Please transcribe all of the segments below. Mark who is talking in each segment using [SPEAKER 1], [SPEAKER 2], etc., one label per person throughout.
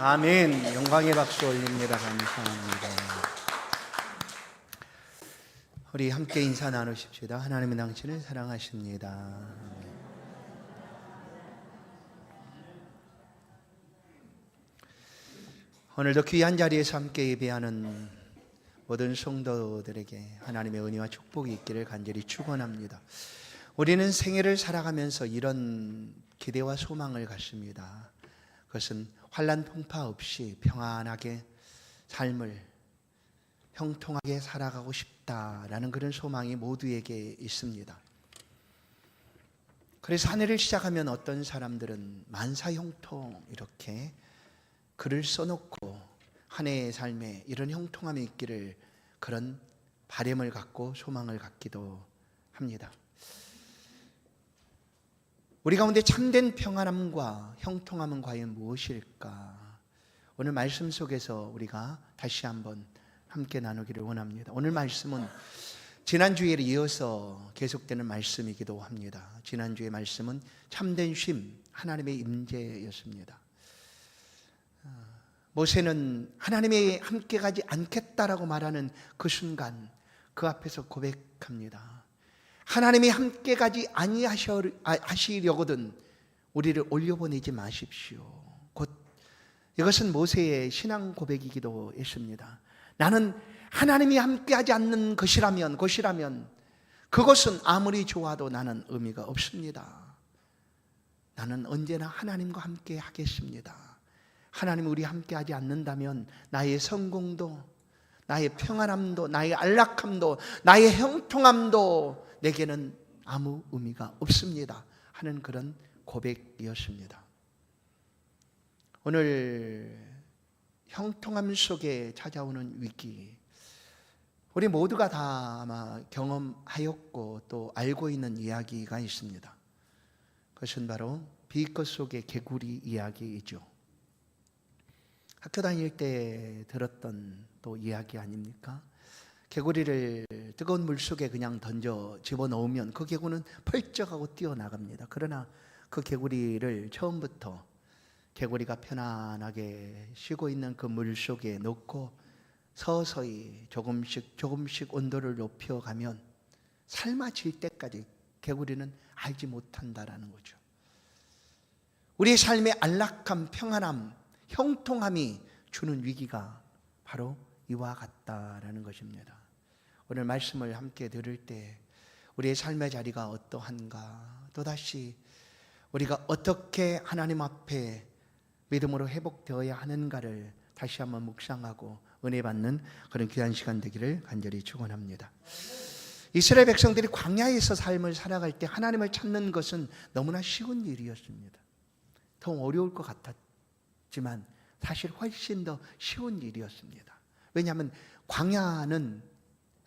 [SPEAKER 1] 아멘. 영광의 박수 올립니다. 감사합니다. 우리 함께 인사 나누십시다. 하나님은 당신을 사랑하십니다. 오늘도 귀한 자리에서 함께 예배하는 모든 성도들에게 하나님의 은혜와 축복이 있기를 간절히 축원합니다. 우리는 생애를 살아가면서 이런 기대와 소망을 갖습니다. 그것은 환난 풍파 없이 평안하게 삶을 형통하게 살아가고 싶다라는 그런 소망이 모두에게 있습니다. 그래서 한 해를 시작하면 어떤 사람들은 만사형통 이렇게 글을 써놓고 한 해의 삶에 이런 형통함이 있기를 그런 바람을 갖고 소망을 갖기도 합니다. 우리 가운데 참된 평안함과 형통함은 과연 무엇일까? 오늘 말씀 속에서 우리가 다시 한번 함께 나누기를 원합니다. 오늘 말씀은 지난주에 이어서 계속되는 말씀이기도 합니다. 지난주의 말씀은 참된 쉼, 하나님의 임재였습니다. 모세는 하나님이 함께 가지 않겠다라고 말하는 그 순간 그 앞에서 고백합니다. 하나님이 함께 가지 아니하시려거든 우리를 올려보내지 마십시오. 곧 이것은 모세의 신앙 고백이기도 했습니다. 나는 하나님이 함께하지 않는 것이라면 그것은 아무리 좋아도 나는 의미가 없습니다. 나는 언제나 하나님과 함께 하겠습니다. 하나님이 우리 함께하지 않는다면 나의 성공도, 나의 평안함도, 나의 안락함도, 나의 형통함도 내게는 아무 의미가 없습니다 하는 그런 고백이었습니다. 오늘 형통함 속에 찾아오는 위기, 우리 모두가 다 아마 경험하였고 또 알고 있는 이야기가 있습니다. 그것은 바로 비꽃 속의 개구리 이야기이죠. 학교 다닐 때 들었던 또 이야기 아닙니까? 개구리를 뜨거운 물속에 그냥 던져 집어넣으면 그 개구리는 펄쩍하고 뛰어나갑니다. 그러나 그 개구리를 처음부터 개구리가 편안하게 쉬고 있는 그 물속에 넣고 서서히 조금씩 온도를 높여가면 삶아질 때까지 개구리는 알지 못한다라는 거죠. 우리의 삶의 안락함, 평안함, 형통함이 주는 위기가 바로 이와 같다라는 것입니다. 오늘 말씀을 함께 들을 때 우리의 삶의 자리가 어떠한가, 또다시 우리가 어떻게 하나님 앞에 믿음으로 회복되어야 하는가를 다시 한번 묵상하고 은혜 받는 그런 귀한 시간 되기를 간절히 축원합니다. 이스라엘 백성들이 광야에서 삶을 살아갈 때 하나님을 찾는 것은 너무나 쉬운 일이었습니다. 더 어려울 것 같았지만 사실 훨씬 더 쉬운 일이었습니다. 왜냐하면 광야는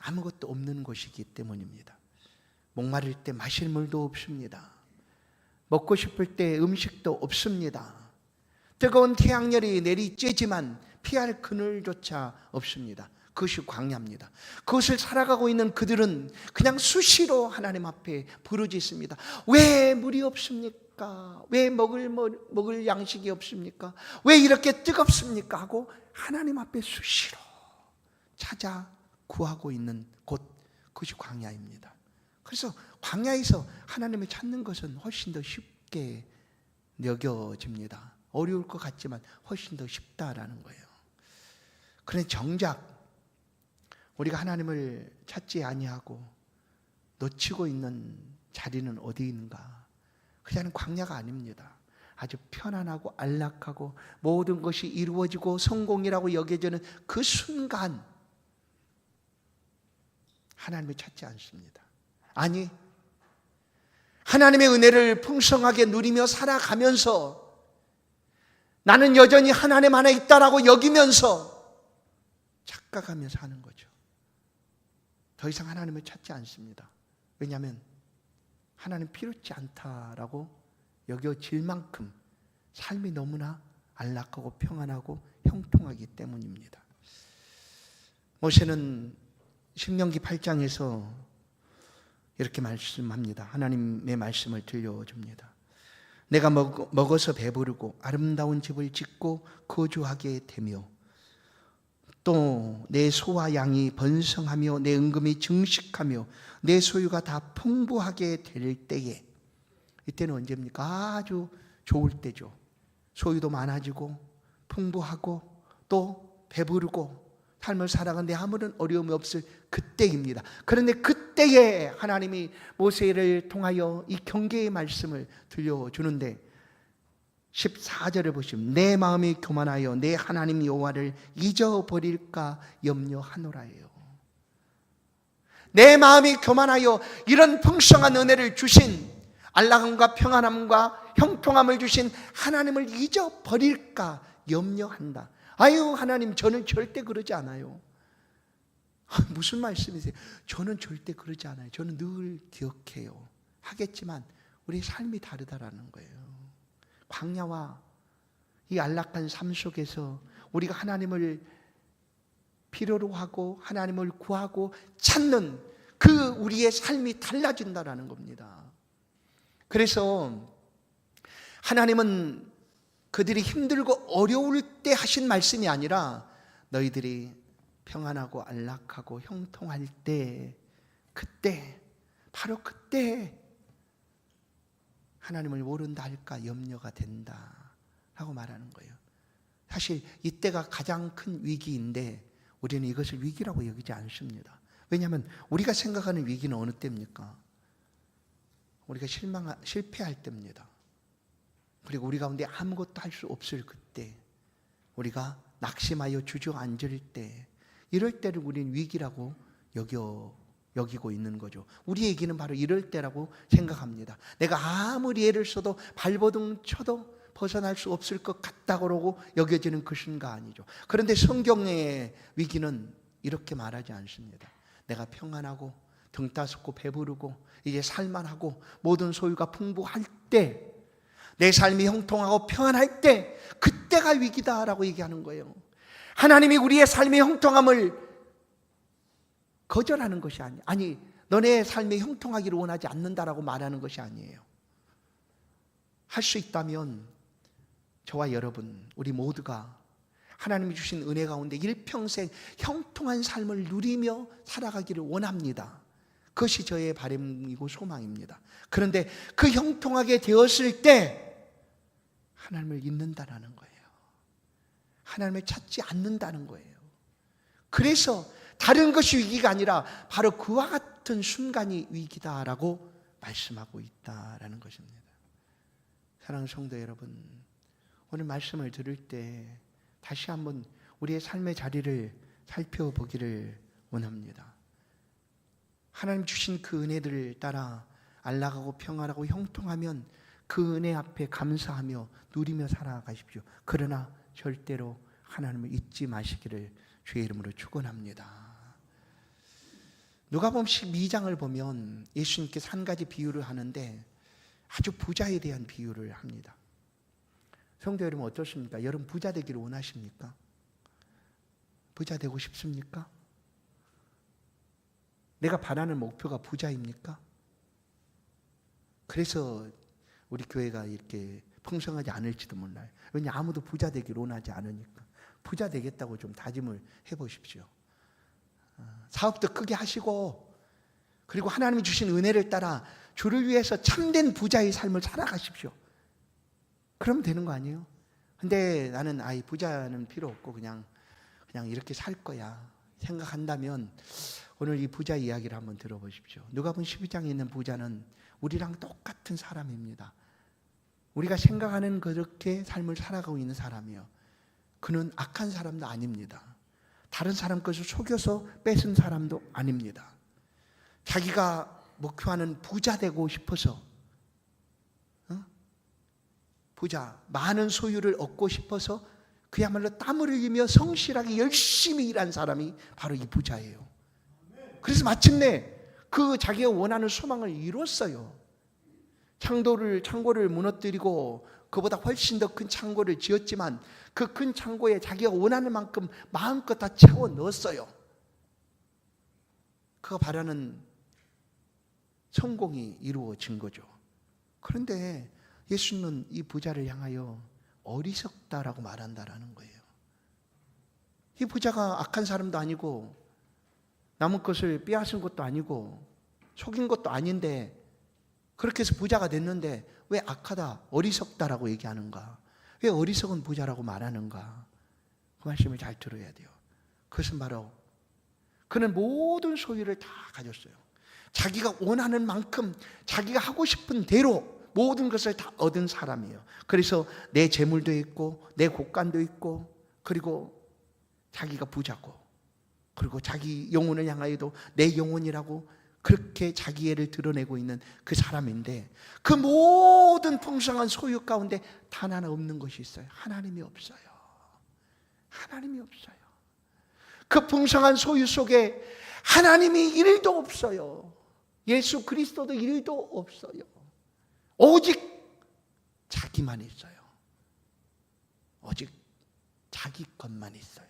[SPEAKER 1] 아무것도 없는 곳이기 때문입니다. 목마를 때 마실 물도 없습니다. 먹고 싶을 때 음식도 없습니다. 뜨거운 태양열이 내리쬐지만 피할 그늘조차 없습니다. 그것이 광야입니다. 그것을 살아가고 있는 그들은 그냥 수시로 하나님 앞에 부르짖습니다. 왜 물이 없습니까? 왜 먹을 양식이 없습니까? 왜 이렇게 뜨겁습니까? 하고 하나님 앞에 수시로 찾아 구하고 있는 곳, 그것이 광야입니다. 그래서 광야에서 하나님을 찾는 것은 훨씬 더 쉽게 여겨집니다. 어려울 것 같지만 훨씬 더 쉽다라는 거예요. 그런데 정작 우리가 하나님을 찾지 아니하고 놓치고 있는 자리는 어디 있는가? 그 자리는 광야가 아닙니다. 아주 편안하고 안락하고 모든 것이 이루어지고 성공이라고 여겨지는 그 순간 하나님을 찾지 않습니다. 아니, 하나님의 은혜를 풍성하게 누리며 살아가면서 나는 여전히 하나님 안에 있다라고 여기면서 착각하면서 하는 거죠. 더 이상 하나님을 찾지 않습니다. 왜냐하면 하나님 필요치 않다라고 여겨질 만큼 삶이 너무나 안락하고 평안하고 형통하기 때문입니다. 모세는 신명기 8장에서 이렇게 말씀합니다. 하나님의 말씀을 들려줍니다. 내가 먹어서 배부르고 아름다운 집을 짓고 거주하게 되며 또 내 소와 양이 번성하며 내 은금이 증식하며 내 소유가 다 풍부하게 될 때에, 이때는 언제입니까? 아주 좋을 때죠. 소유도 많아지고 풍부하고 또 배부르고 삶을 살아가는데 아무런 어려움이 없을 그때입니다. 그런데 그때에 하나님이 모세를 통하여 이 경계의 말씀을 들려주는데 14절을 보시면 내 마음이 교만하여 내 하나님 여호와를 잊어버릴까 염려하노라예요. 내 마음이 교만하여 이런 풍성한 은혜를 주신, 안락함과 평안함과 형통함을 주신 하나님을 잊어버릴까 염려한다. 아유, 하나님, 저는 절대 그러지 않아요. 무슨 말씀이세요? 저는 절대 그러지 않아요. 저는 늘 기억해요. 하겠지만 우리 삶이 다르다라는 거예요. 광야와 이 안락한 삶 속에서 우리가 하나님을 필요로 하고 하나님을 구하고 찾는 그 우리의 삶이 달라진다라는 겁니다. 그래서 하나님은 그들이 힘들고 어려울 때 하신 말씀이 아니라 너희들이 평안하고 안락하고 형통할 때, 그때, 바로 그때 하나님을 모른다 할까 염려가 된다 라고 말하는 거예요. 사실 이때가 가장 큰 위기인데 우리는 이것을 위기라고 여기지 않습니다. 왜냐하면 우리가 생각하는 위기는 어느 때입니까? 우리가 실패할 때입니다. 그리고 우리 가운데 아무것도 할 수 없을 그때, 우리가 낙심하여 주저앉을 때, 이럴 때를 우리는 위기라고 여기고 있는 거죠. 우리에게는 바로 이럴 때라고 생각합니다. 내가 아무리 애를 써도 발버둥 쳐도 벗어날 수 없을 것 같다고 여겨지는 것인가 아니죠. 그런데 성경의 위기는 이렇게 말하지 않습니다. 내가 평안하고 등 따숩고 배부르고 이제 살만하고 모든 소유가 풍부할 때, 내 삶이 형통하고 평안할 때, 그때가 위기다라고 얘기하는 거예요. 하나님이 우리의 삶의 형통함을 거절하는 것이 아니에요. 아니, 너네 삶이 형통하기를 원하지 않는다라고 말하는 것이 아니에요. 할 수 있다면 저와 여러분, 우리 모두가 하나님이 주신 은혜 가운데 일평생 형통한 삶을 누리며 살아가기를 원합니다. 그것이 저의 바람이고 소망입니다. 그런데 그 형통하게 되었을 때 하나님을 잊는다라는 거예요. 하나님을 찾지 않는다는 거예요. 그래서 다른 것이 위기가 아니라 바로 그와 같은 순간이 위기다라고 말씀하고 있다라는 것입니다. 사랑하는 성도 여러분, 오늘 말씀을 들을 때 다시 한번 우리의 삶의 자리를 살펴보기를 원합니다. 하나님 주신 그 은혜들을 따라 안락하고 평안하고 형통하면 그 은혜 앞에 감사하며 누리며 살아가십시오. 그러나 절대로 하나님을 잊지 마시기를 주의 이름으로 축원합니다. 누가복음 12장을 보면 예수님께서 한 가지 비유를 하는데 아주 부자에 대한 비유를 합니다. 성도 여러분 어떻습니까? 여러분 부자 되기를 원하십니까? 부자 되고 싶습니까? 내가 바라는 목표가 부자입니까? 그래서 우리 교회가 이렇게 풍성하지 않을지도 몰라요. 왜냐하면 아무도 부자 되기를 원하지 않으니까. 부자 되겠다고 좀 다짐을 해보십시오. 사업도 크게 하시고, 그리고 하나님이 주신 은혜를 따라 주를 위해서 참된 부자의 삶을 살아가십시오. 그러면 되는 거 아니에요? 근데 나는 부자는 필요 없고 그냥 이렇게 살 거야 생각한다면 오늘 이 부자 이야기를 한번 들어보십시오. 누가복음 12장에 있는 부자는 우리랑 똑같은 사람입니다. 우리가 생각하는 그렇게 삶을 살아가고 있는 사람이요. 그는 악한 사람도 아닙니다. 다른 사람 것을 속여서 뺏은 사람도 아닙니다. 자기가 목표하는 부자 되고 싶어서 부자, 많은 소유를 얻고 싶어서 그야말로 땀을 흘리며 성실하게 열심히 일한 사람이 바로 이 부자예요. 그래서 마침내 그 자기가 원하는 소망을 이뤘어요. 창고를 무너뜨리고 그보다 훨씬 더 큰 창고를 지었지만 그 큰 창고에 자기가 원하는 만큼 마음껏 다 채워 넣었어요. 그가 바라는 성공이 이루어진 거죠. 그런데 예수님은 이 부자를 향하여 어리석다라고 말한다라는 거예요. 이 부자가 악한 사람도 아니고 남의 것을 빼앗은 것도 아니고 속인 것도 아닌데 그렇게 해서 부자가 됐는데 왜 악하다, 어리석다라고 얘기하는가? 왜 어리석은 부자라고 말하는가? 그 말씀을 잘 들어야 돼요. 그것은 바로 그는 모든 소유를 다 가졌어요. 자기가 원하는 만큼 자기가 하고 싶은 대로 모든 것을 다 얻은 사람이에요. 그래서 내 재물도 있고 내 곳간도 있고 그리고 자기가 부자고 그리고 자기 영혼을 향하여도 내 영혼이라고 그렇게 자기애를 드러내고 있는 그 사람인데 그 모든 풍성한 소유 가운데 단 하나 없는 것이 있어요. 하나님이 없어요. 하나님이 없어요. 그 풍성한 소유 속에 하나님이 1도 없어요. 예수 그리스도도 1도 없어요. 오직 자기만 있어요. 오직 자기 것만 있어요.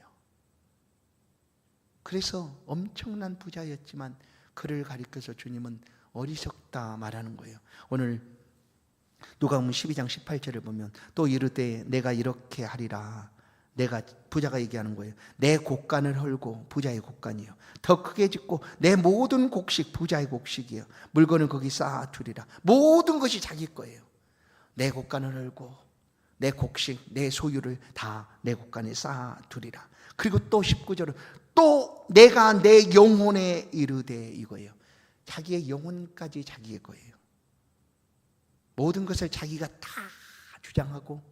[SPEAKER 1] 그래서 엄청난 부자였지만 그를 가리켜서 주님은 어리석다 말하는 거예요. 오늘 누가복음 12장 18절을 보면 또 이르되 내가 이렇게 하리라. 내가 부자가 얘기하는 거예요. 내 곡간을 헐고 부자의 곡간이요 더 크게 짓고 내 모든 곡식 부자의 곡식이요 물건을 거기 쌓아두리라. 모든 것이 자기 거예요. 내 곡간을 헐고 내 곡식 내 소유를 다 내 곡간에 쌓아두리라. 그리고 또 19절은 또 내가 내 영혼에 이르되 이거예요. 자기의 영혼까지 자기의 거예요. 모든 것을 자기가 다 주장하고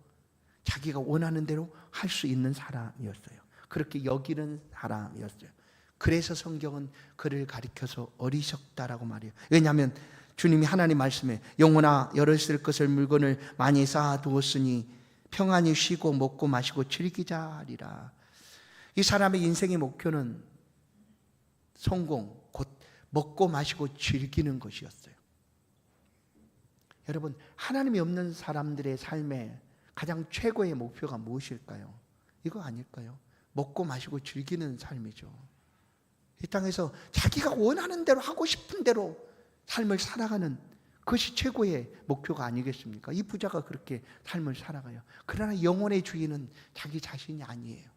[SPEAKER 1] 자기가 원하는 대로 할 수 있는 사람이었어요. 그렇게 여기는 사람이었어요. 그래서 성경은 그를 가리켜서 어리석다라고 말해요. 왜냐하면 주님이 하나님 말씀에 영혼아 여러 쓸 것을 물건을 많이 쌓아두었으니 평안히 쉬고 먹고 마시고 즐기자 하리라. 이 사람의 인생의 목표는 성공, 곧 먹고 마시고 즐기는 것이었어요. 여러분, 하나님이 없는 사람들의 삶에 가장 최고의 목표가 무엇일까요? 이거 아닐까요? 먹고 마시고 즐기는 삶이죠. 이 땅에서 자기가 원하는 대로 하고 싶은 대로 삶을 살아가는 그것이 최고의 목표가 아니겠습니까? 이 부자가 그렇게 삶을 살아가요. 그러나 영혼의 주인은 자기 자신이 아니에요.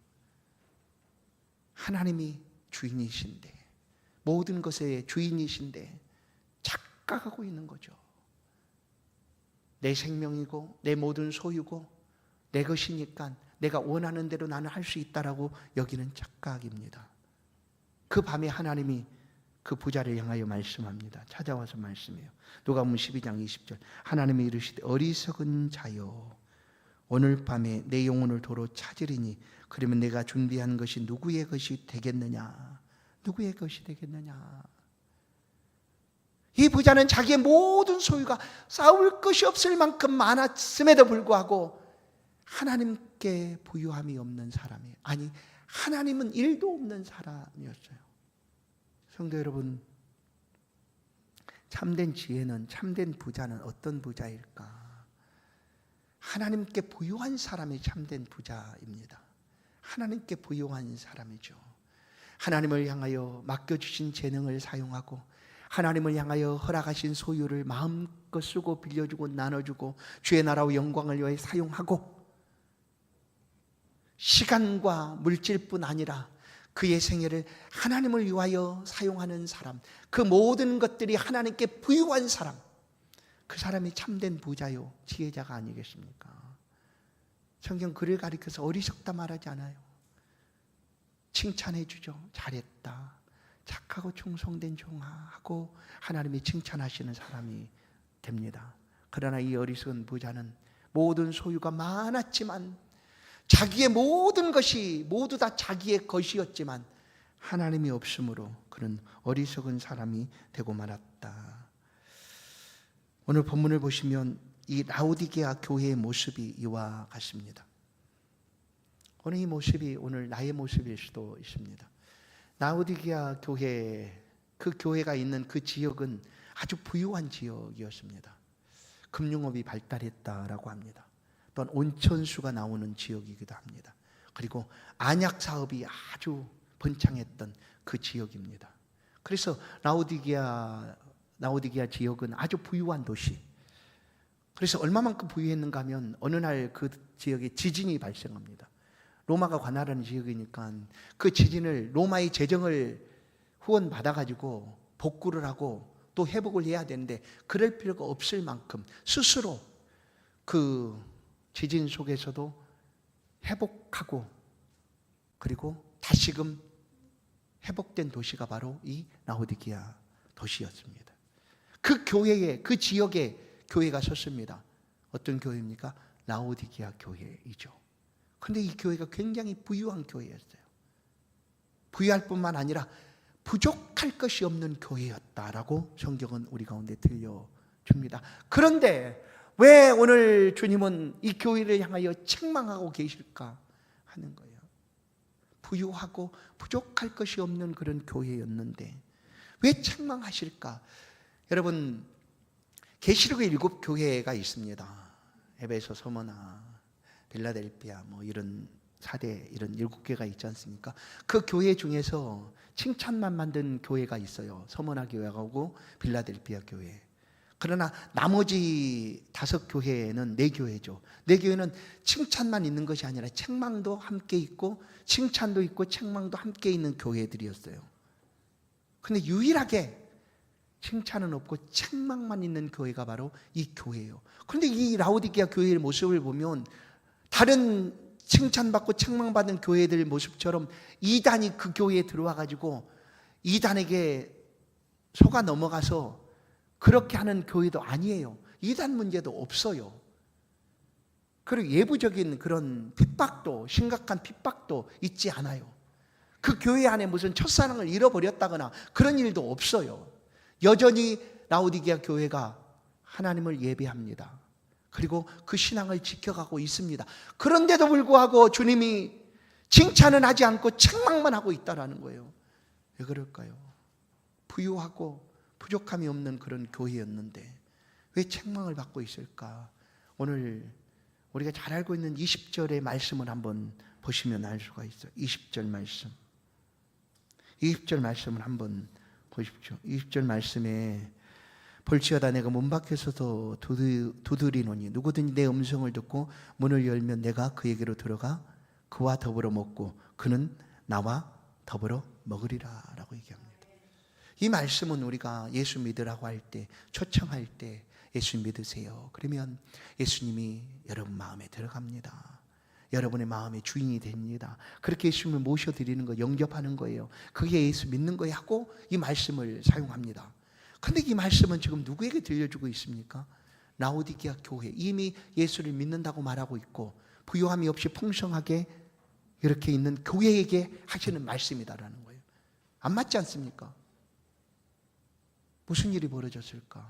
[SPEAKER 1] 하나님이 주인이신데 모든 것의 주인이신데 착각하고 있는 거죠. 내 생명이고 내 모든 소유고 내 것이니까 내가 원하는 대로 나는 할 수 있다라고 여기는 착각입니다. 그 밤에 하나님이 그 부자를 향하여 말씀합니다. 찾아와서 말씀해요. 누가복음 12장 20절 하나님이 이르시되 어리석은 자여 오늘 밤에 내 영혼을 도로 찾으리니 그러면 내가 준비한 것이 누구의 것이 되겠느냐? 누구의 것이 되겠느냐? 이 부자는 자기의 모든 소유가 쌓을 것이 없을 만큼 많았음에도 불구하고 하나님께 부유함이 없는 사람이에요. 아니, 하나님은 1도 없는 사람이었어요. 성도 여러분, 참된 지혜는, 참된 부자는 어떤 부자일까? 하나님께 부유한 사람이 참된 부자입니다. 하나님께 부유한 사람이죠. 하나님을 향하여 맡겨주신 재능을 사용하고 하나님을 향하여 허락하신 소유를 마음껏 쓰고 빌려주고 나눠주고 주의 나라와 영광을 위해 사용하고 시간과 물질뿐 아니라 그의 생애를 하나님을 위하여 사용하는 사람, 그 모든 것들이 하나님께 부유한 사람, 그 사람이 참된 부자요 지혜자가 아니겠습니까? 성경 그를 가리켜서 어리석다 말하지 않아요. 칭찬해 주죠. 잘했다. 착하고 충성된 종하고 하나님이 칭찬하시는 사람이 됩니다. 그러나 이 어리석은 부자는 모든 소유가 많았지만 자기의 모든 것이 모두 다 자기의 것이었지만 하나님이 없으므로 그는 어리석은 사람이 되고 말았다. 오늘 본문을 보시면 이 라오디게아 교회의 모습이 이와 같습니다. 오늘 이 모습이 오늘 나의 모습일 수도 있습니다. 라오디게아 교회, 그 교회가 있는 그 지역은 아주 부유한 지역이었습니다. 금융업이 발달했다라고 합니다. 또한 온천수가 나오는 지역이기도 합니다. 그리고 안약 사업이 아주 번창했던 그 지역입니다. 그래서 라오디게아 지역은 아주 부유한 도시, 그래서 얼마만큼 부유했는가 하면 어느 날 그 지역에 지진이 발생합니다. 로마가 관할하는 지역이니까 그 지진을 로마의 재정을 후원 받아가지고 복구를 하고 또 회복을 해야 되는데 그럴 필요가 없을 만큼 스스로 그 지진 속에서도 회복하고 그리고 다시금 회복된 도시가 바로 이 라오디게아 도시였습니다. 그 교회에, 그 지역에 교회가 섰습니다. 어떤 교회입니까? 라오디게아 교회이죠. 그런데 이 교회가 굉장히 부유한 교회였어요. 부유할 뿐만 아니라 부족할 것이 없는 교회였다라고 성경은 우리 가운데 들려줍니다. 그런데 왜 오늘 주님은 이 교회를 향하여 책망하고 계실까 하는 거예요. 부유하고 부족할 것이 없는 그런 교회였는데 왜 책망하실까? 여러분, 계시록의 7교회가 있습니다. 에베소, 서머나, 빌라델피아 이런 4대 이런 7개가 있지 않습니까? 그 교회 중에서 칭찬만 만든 교회가 있어요. 서머나 교회하고 빌라델피아 교회. 그러나 나머지 5교회는 4교회죠. 4교회는 칭찬만 있는 것이 아니라 책망도 함께 있고 칭찬도 있고 책망도 함께 있는 교회들이었어요. 근데 유일하게 칭찬은 없고 책망만 있는 교회가 바로 이 교회예요. 그런데 이 라오디게아 교회의 모습을 보면 다른 칭찬받고 책망받은 교회들 모습처럼 이단이 그 교회에 들어와 가지고 이단에게 속아 넘어가서 그렇게 하는 교회도 아니에요. 이단 문제도 없어요. 그리고 예부적인 그런 핍박도, 심각한 핍박도 있지 않아요. 그 교회 안에 무슨 첫사랑을 잃어버렸다거나 그런 일도 없어요. 여전히 라오디게아 교회가 하나님을 예배합니다. 그리고 그 신앙을 지켜가고 있습니다. 그런데도 불구하고 주님이 칭찬은 하지 않고 책망만 하고 있다는 거예요. 왜 그럴까요? 부유하고 부족함이 없는 그런 교회였는데 왜 책망을 받고 있을까? 오늘 우리가 잘 알고 있는 20절의 말씀을 한번 보시면 알 수가 있어요. 20절 말씀. 20절 말씀을 한번 보십시오. 20절 말씀에 볼지어다 내가 문 밖에서도 두드리노니 누구든지 내 음성을 듣고 문을 열면 내가 그에게로 들어가 그와 더불어 먹고 그는 나와 더불어 먹으리라 라고 얘기합니다. 이 말씀은 우리가 예수 믿으라고 할 때, 초청할 때 예수 믿으세요. 그러면 예수님이 여러분 마음에 들어갑니다. 여러분의 마음의 주인이 됩니다. 그렇게 예수님을 모셔드리는 거, 영접하는 거예요. 그게 예수 믿는 거예요 하고 이 말씀을 사용합니다. 그런데 이 말씀은 지금 누구에게 들려주고 있습니까? 라오디게아 교회, 이미 예수를 믿는다고 말하고 있고 부유함이 없이 풍성하게 이렇게 있는 교회에게 하시는 말씀이다라는 거예요. 안 맞지 않습니까? 무슨 일이 벌어졌을까?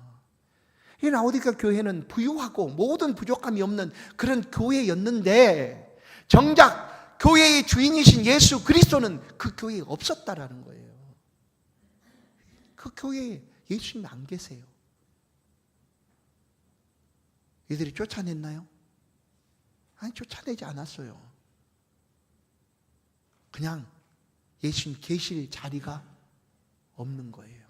[SPEAKER 1] 이 라오디게아 교회는 부유하고 모든 부족함이 없는 그런 교회였는데 정작 교회의 주인이신 예수 그리스도는 그 교회에 없었다라는 거예요. 그 교회에 예수님이 안 계세요. 이들이 쫓아냈나요? 아니, 쫓아내지 않았어요. 그냥 예수님 계실 자리가 없는 거예요.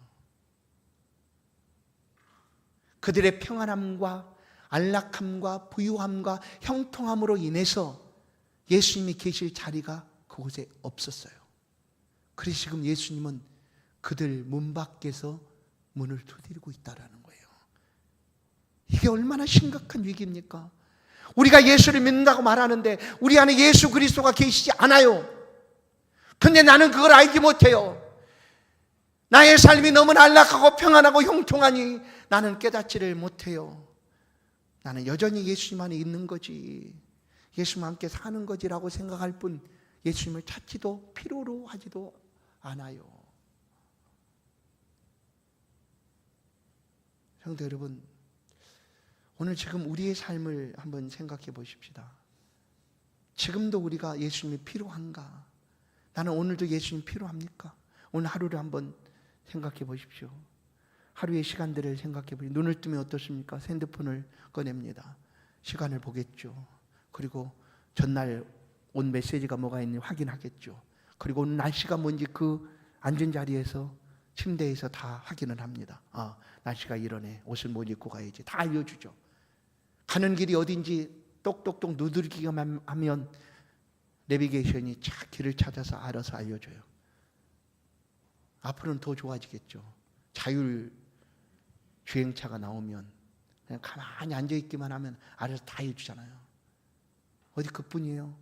[SPEAKER 1] 그들의 평안함과 안락함과 부유함과 형통함으로 인해서 예수님이 계실 자리가 그곳에 없었어요. 그래서 지금 예수님은 그들 문 밖에서 문을 두드리고 있다는 거예요. 이게 얼마나 심각한 위기입니까? 우리가 예수를 믿는다고 말하는데 우리 안에 예수 그리스도가 계시지 않아요. 근데 나는 그걸 알지 못해요. 나의 삶이 너무 안락하고 평안하고 형통하니 나는 깨닫지를 못해요. 나는 여전히 예수님 안에 있는 거지, 예수님과 함께 사는 거지라고 생각할 뿐 예수님을 찾지도 필요로 하지도 않아요. 성도 여러분, 오늘 지금 우리의 삶을 한번 생각해 보십시다. 지금도 우리가 예수님이 필요한가? 나는 오늘도 예수님 필요합니까? 오늘 하루를 한번 생각해 보십시오. 하루의 시간들을 생각해 보십시오. 눈을 뜨면 어떻습니까? 핸드폰을 꺼냅니다. 시간을 보겠죠. 그리고 전날 온 메시지가 뭐가 있는지 확인하겠죠. 그리고 오늘 날씨가 뭔지 그 앉은 자리에서 침대에서 다 확인을 합니다. 아, 날씨가 이러네. 옷을 못 입고 가야지. 다 알려주죠. 가는 길이 어딘지 똑똑똑 누들기만 하면 내비게이션이 착 길을 찾아서 알아서 알려줘요. 앞으로는 더 좋아지겠죠. 자율 주행차가 나오면 그냥 가만히 앉아있기만 하면 알아서 다 해주잖아요. 어디 그뿐이에요.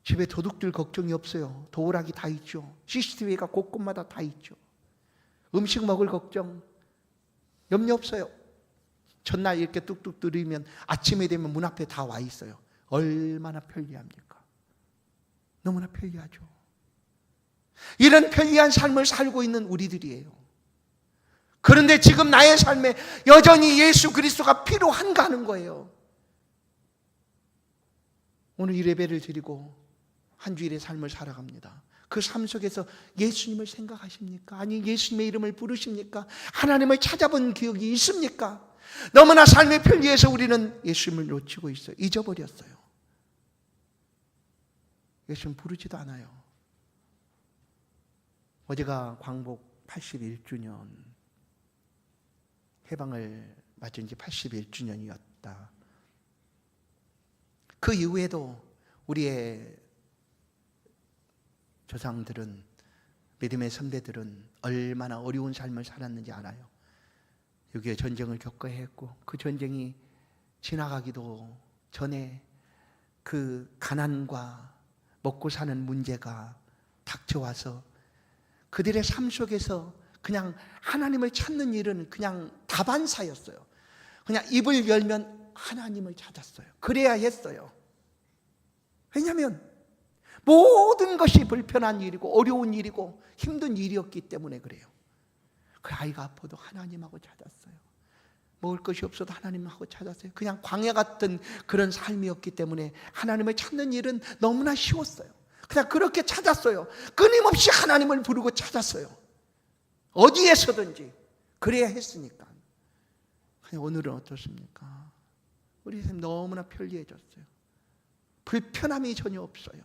[SPEAKER 1] 집에 도둑들 걱정이 없어요. 도어락이 다 있죠. CCTV가 곳곳마다 다 있죠. 음식 먹을 걱정 염려 없어요. 전날 이렇게 뚝뚝 들이면 아침에 되면 문 앞에 다 와 있어요. 얼마나 편리합니까? 너무나 편리하죠. 이런 편리한 삶을 살고 있는 우리들이에요. 그런데 지금 나의 삶에 여전히 예수 그리스도가 필요한가 하는 거예요. 오늘 이 예배를 드리고 한 주일의 삶을 살아갑니다. 그 삶 속에서 예수님을 생각하십니까? 아니 예수님의 이름을 부르십니까? 하나님을 찾아본 기억이 있습니까? 너무나 삶의 편리해서 우리는 예수님을 놓치고 있어요. 잊어버렸어요. 예수님 부르지도 않아요. 어제가 광복 81주년, 해방을 맞은 지 81주년이었다. 그 이후에도 우리의 조상들은, 믿음의 선배들은 얼마나 어려운 삶을 살았는지 알아요. 6.25 전쟁을 겪어야 했고, 그 전쟁이 지나가기도 전에 그 가난과 먹고 사는 문제가 닥쳐와서 그들의 삶 속에서 그냥 하나님을 찾는 일은 그냥 다반사였어요. 그냥 입을 열면 하나님을 찾았어요. 그래야 했어요. 왜냐하면 모든 것이 불편한 일이고 어려운 일이고 힘든 일이었기 때문에 그래요. 그 아이가 아파도 하나님하고 찾았어요. 먹을 것이 없어도 하나님하고 찾았어요. 그냥 광야 같은 그런 삶이었기 때문에 하나님을 찾는 일은 너무나 쉬웠어요. 그냥 그렇게 찾았어요. 끊임없이 하나님을 부르고 찾았어요. 어디에서든지 그래야 했으니까. 오늘은 어떻습니까? 우리 삶 너무나 편리해졌어요. 불편함이 전혀 없어요.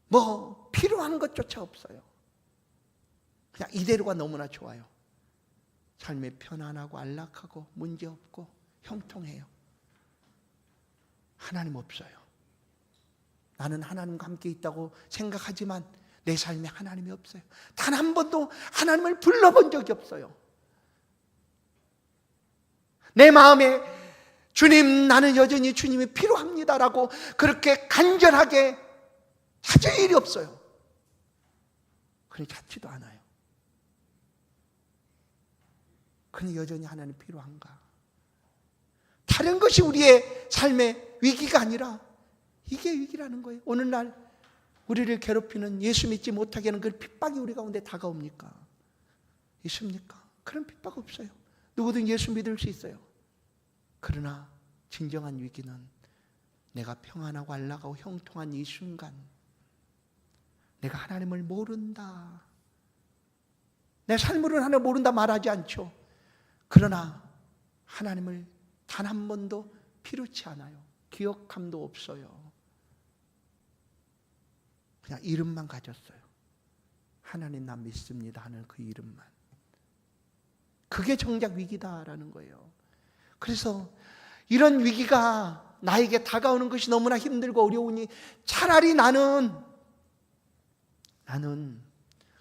[SPEAKER 1] 뭐 필요한 것조차 없어요. 그냥 이대로가 너무나 좋아요. 삶이 편안하고 안락하고 문제없고 형통해요. 하나님 없어요. 나는 하나님과 함께 있다고 생각하지만 내 삶에 하나님이 없어요. 단 한 번도 하나님을 불러본 적이 없어요. 내 마음에 주님, 나는 여전히 주님이 필요합니다라고 그렇게 간절하게 찾을 일이 없어요. 그러니 찾지도 않아요. 그러니 여전히 하나님 필요한가? 다른 것이 우리의 삶의 위기가 아니라 이게 위기라는 거예요. 오늘날 우리를 괴롭히는, 예수 믿지 못하게 하는 그 핍박이 우리 가운데 다가옵니까? 있습니까? 그런 핍박 없어요. 누구든 예수 믿을 수 있어요. 그러나 진정한 위기는 내가 평안하고 안락하고 형통한 이 순간, 내가 하나님을 모른다, 내 삶으로는 하나님을 모른다 말하지 않죠. 그러나 하나님을 단 한 번도 필요치 않아요. 기억함도 없어요. 그냥 이름만 가졌어요. 하나님 나 믿습니다 하는 그 이름만. 그게 정작 위기다라는 거예요. 그래서 이런 위기가 나에게 다가오는 것이 너무나 힘들고 어려우니 차라리 나는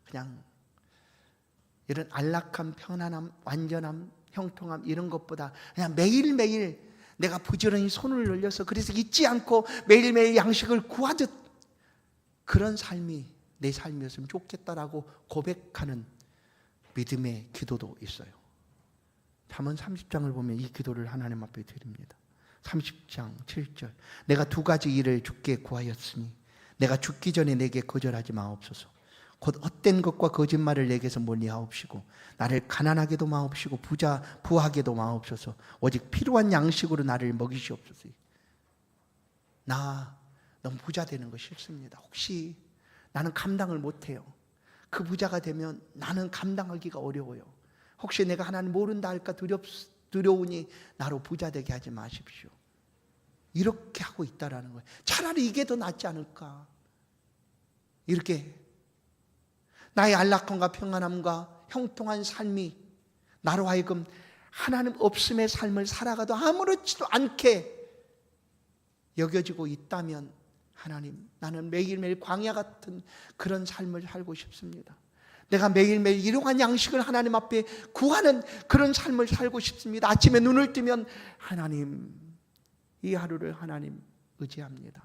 [SPEAKER 1] 그냥 이런 안락함, 편안함, 완전함, 형통함 이런 것보다 그냥 매일매일 내가 부지런히 손을 늘려서 그래서 잊지 않고 매일매일 양식을 구하듯 그런 삶이 내 삶이었으면 좋겠다라고 고백하는 믿음의 기도도 있어요. 잠언 30장을 보면 이 기도를 하나님 앞에 드립니다. 30장 7절. 내가 두 가지 일을 주께 구하였으니 내가 죽기 전에 내게 거절하지 마옵소서. 곧 헛된 것과 거짓말을 내게서 멀리하옵시고 나를 가난하게도 마옵시고 부하게도 마옵소서. 오직 필요한 양식으로 나를 먹이시옵소서. 나 너무 부자 되는 거 싫습니다. 혹시 나는 감당을 못해요. 그 부자가 되면 나는 감당하기가 어려워요. 혹시 내가 하나님 모른다 할까 두려우니 나로 부자 되게 하지 마십시오. 이렇게 하고 있다라는 거예요. 차라리 이게 더 낫지 않을까. 이렇게 나의 안락함과 평안함과 형통한 삶이 나로 하여금 하나님 없음의 삶을 살아가도 아무렇지도 않게 여겨지고 있다면 하나님, 나는 매일매일 광야 같은 그런 삶을 살고 싶습니다. 내가 매일매일 일용할 양식을 하나님 앞에 구하는 그런 삶을 살고 싶습니다. 아침에 눈을 뜨면 하나님, 이 하루를 하나님 의지합니다.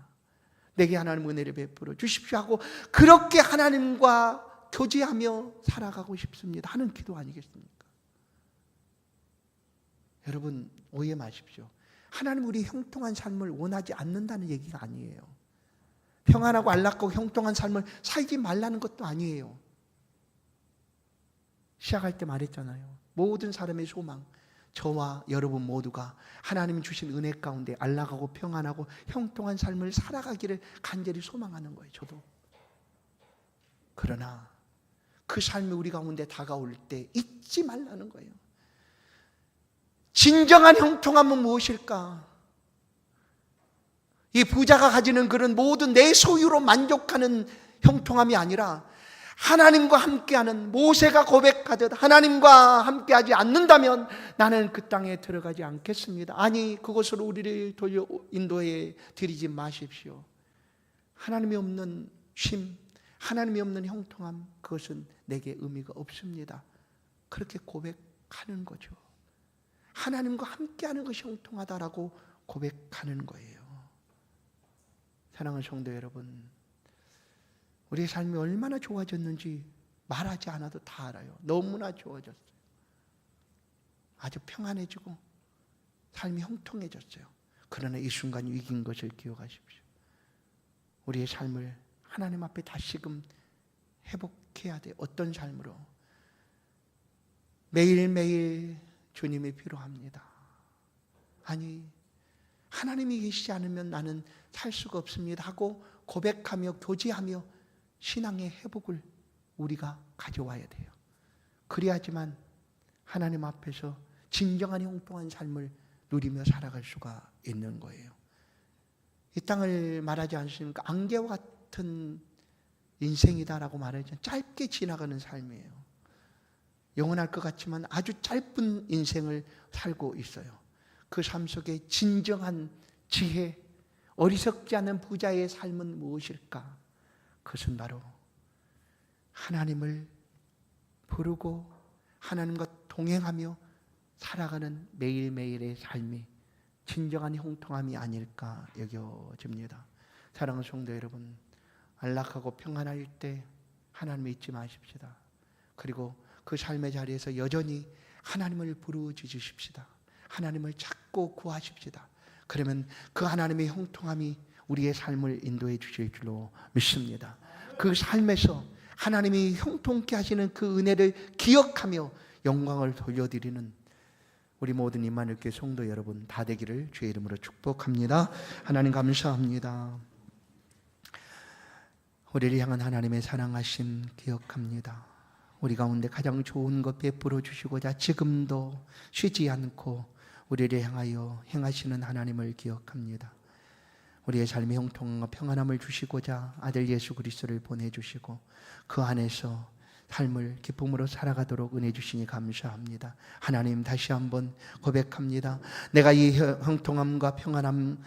[SPEAKER 1] 내게 하나님 은혜를 베풀어 주십시오 하고 그렇게 하나님과 교제하며 살아가고 싶습니다 하는 기도 아니겠습니까? 여러분, 오해 마십시오. 하나님 우리 형통한 삶을 원하지 않는다는 얘기가 아니에요. 평안하고 안락하고 형통한 삶을 살지 말라는 것도 아니에요. 시작할 때 말했잖아요. 모든 사람의 소망, 저와 여러분 모두가 하나님이 주신 은혜 가운데 안락하고 평안하고 형통한 삶을 살아가기를 간절히 소망하는 거예요. 저도. 그러나 그 삶이 우리 가운데 다가올 때 잊지 말라는 거예요. 진정한 형통함은 무엇일까? 이 부자가 가지는 그런 모든 내 소유로 만족하는 형통함이 아니라 하나님과 함께하는, 모세가 고백하듯 하나님과 함께하지 않는다면 나는 그 땅에 들어가지 않겠습니다. 아니, 그곳으로 우리를 돌려 인도해 드리지 마십시오. 하나님이 없는 쉼, 하나님이 없는 형통함, 그것은 내게 의미가 없습니다. 그렇게 고백하는 거죠. 하나님과 함께하는 것이 형통하다라고 고백하는 거예요. 사랑하는 성도 여러분, 우리의 삶이 얼마나 좋아졌는지 말하지 않아도 다 알아요. 너무나 좋아졌어요. 아주 평안해지고 삶이 형통해졌어요. 그러나 이 순간 위기인 것을 기억하십시오. 우리의 삶을 하나님 앞에 다시금 회복해야 돼요. 어떤 삶으로? 매일매일 주님이 필요합니다. 아니, 하나님이 계시지 않으면 나는 살 수가 없습니다 하고 고백하며 교제하며 신앙의 회복을 우리가 가져와야 돼요. 그래야지만 하나님 앞에서 진정한 형통한 삶을 누리며 살아갈 수가 있는 거예요. 이 땅을 말하지 않습니까? 안개와 같은 인생이다라고 말하죠. 짧게 지나가는 삶이에요. 영원할 것 같지만 아주 짧은 인생을 살고 있어요. 그 삶 속에 진정한 지혜, 어리석지 않은 부자의 삶은 무엇일까? 그것은 바로 하나님을 부르고 하나님과 동행하며 살아가는 매일매일의 삶이 진정한 형통함이 아닐까 여겨집니다. 사랑하는 성도 여러분, 안락하고 평안할 때 하나님을 잊지 마십시다. 그리고 그 삶의 자리에서 여전히 하나님을 부르짖으십시다. 하나님을 찾고 구하십시다. 그러면 그 하나님의 형통함이 우리의 삶을 인도해 주실 줄로 믿습니다. 그 삶에서 하나님이 형통케 하시는 그 은혜를 기억하며 영광을 돌려드리는 우리 모든 임마누엘교회 성도 여러분 다 되기를 주의 이름으로 축복합니다. 하나님 감사합니다. 우리를 향한 하나님의 사랑하심 기억합니다. 우리 가운데 가장 좋은 것 베풀어 주시고자 지금도 쉬지 않고 우리를 향하여 행하시는 하나님을 기억합니다. 우리의 삶의 형통과 평안함을 주시고자 아들 예수 그리스도를 보내주시고 그 안에서 삶을 기쁨으로 살아가도록 은혜 주시니 감사합니다. 하나님, 다시 한번 고백합니다. 내가 이 형통함과 평안함,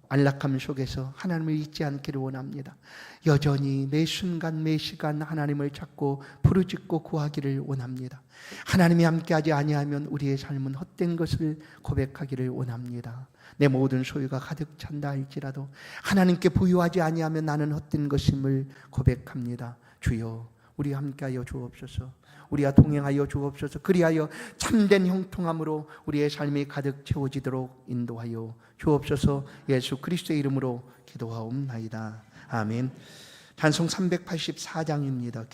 [SPEAKER 1] 안락함 속에서 하나님을 잊지 않기를 원합니다. 여전히 매 순간 매 시간 하나님을 찾고 부르짖고 구하기를 원합니다. 하나님이 함께하지 아니하면 우리의 삶은 헛된 것을 고백하기를 원합니다. 내 모든 소유가 가득 찬다 할지라도 하나님께 부유하지 아니하면 나는 헛된 것임을 고백합니다. 주여, 우리와 함께하여 주옵소서. 우리와 동행하여 주옵소서. 그리하여 참된 형통함으로 우리의 삶이 가득 채워지도록 인도하여 주옵소서. 예수 그리스도의 이름으로 기도하옵나이다. 아멘. 찬송 384장입니다.